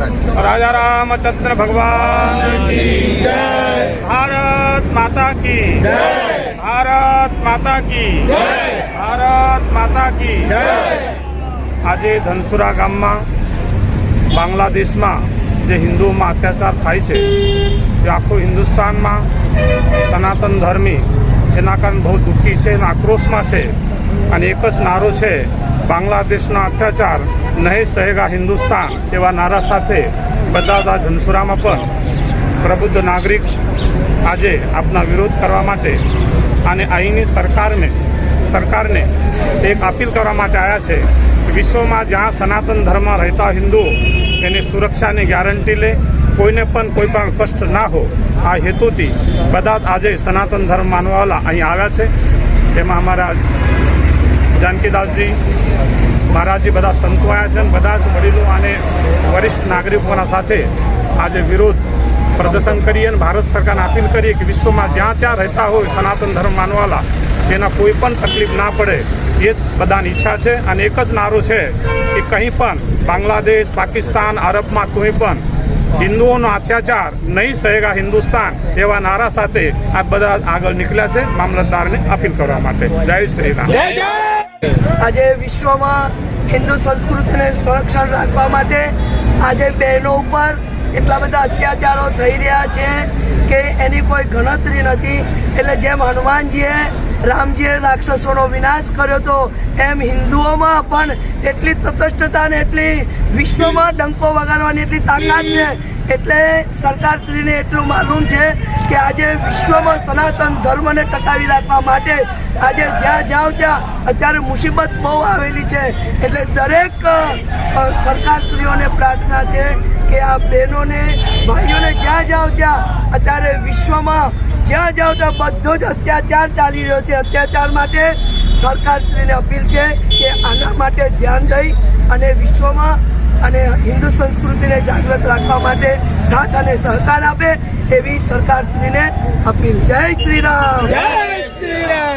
महाराज। राजा रामचंद्र भगवान की जय। भारत माता की जय। भारत माता की जय। भारत माता की जय। આજે ધનસુરા ગામમાં બાંગ્લાદેશમાં જે હિન્દુઓમાં અત્યાચાર થાય છે એ આખું હિન્દુસ્તાનમાં સનાતન ધર્મી જેના કારણે બહુ દુઃખી છે અને આક્રોશમાં છે અને એક જ નારો છે બાંગ્લાદેશના અત્યાચાર નહીં સહેગા હિન્દુસ્તાન એવા નારા સાથે બધા જ આ ધનસુરામાં પણ પ્રબુદ્ધ નાગરિક આજે આપના વિરોધ કરવા માટે અને અહીંની સરકારને એક અપીલ કરવા માટે આવ્યા છે કે વિશ્વમાં જ્યાં સનાતન ધર્મ રહેતા હિન્દુઓ એની સુરક્ષાની ગેરંટી લે, કોઈને પણ કોઈ પણ કષ્ટ ના હો, આ હેતુથી બધા જ આજે સનાતન ધર્મ માનવાવાળા અહીં આવ્યા છે। એમાં અમારા જાનકીદાસજી મહારાજજી બધા સંતો આવ્યા છે અને બધા જ વડીલો અને વરિષ્ઠ નાગરિકોના સાથે આજે વિરોધ પ્રદર્શન કરીએ અને ભારત સરકારને અપીલ કરીએ કે વિશ્વમાં જ્યાં ત્યાં રહેતા હોય સનાતન ધર્મ માનવાવાળા તેના કોઈ પણ તકલીફ ના પડે એ જ બધાની ઈચ્છા છે। અને એક જ નારો છે કે કંઈ પણ બાંગ્લાદેશ, પાકિસ્તાન, અરબમાં કોઈ પણ હિન્દુઓનો અત્યાચાર નહીં સહેગા હિન્દુસ્તાન એવા નારા સાથે આ બધા આગળ નીકળ્યા છે મામલતદારને અપીલ કરવા માટે। જય શ્રી રામ। આજે વિશ્વમાં હિન્દુ સંસ્કૃતિને સંરક્ષણ રાખવા માટે આજે બહેનો ઉપર એટલા બધા અત્યાચારો થઈ રહ્યા છે કે એની કોઈ ગણતરી નથી। એટલે જેમ હનુમાનજીએ રામજીએ રાક્ષસોનો વિનાશ કર્યો હતો એમ હિન્દુઓમાં પણ એટલી તટસ્થતા ને એટલી વિશ્વમાં ડંકો વગાડવાની એટલી તાકાત છે। એટલે સરકારશ્રીને એટલું માલુમ છે કે આજે વિશ્વમાં સનાતન ધર્મને ટકાવી રાખવા માટે આજે જ્યાં જાઓ ત્યાં અત્યારે મુસીબત બહુ આવેલી છે। એટલે દરેક સરકારશ્રીઓને પ્રાર્થના છે કે આ બહેનોને, ભાઈઓને જ્યાં જાઓ ત્યાં અત્યારે વિશ્વમાં જ્યાં જાઓ ત્યાં બધો જ અત્યાચાર ચાલી રહ્યો છે। અત્યાચાર માટે સરકારશ્રીને અપીલ છે કે આના માટે ધ્યાન દઈ અને વિશ્વમાં અને હિન્દુ સંસ્કૃતિને જાગૃત રાખવા માટે સાથ અને સહકાર આપે એવી સરકારશ્રીને અપીલ। જય શ્રી રામ।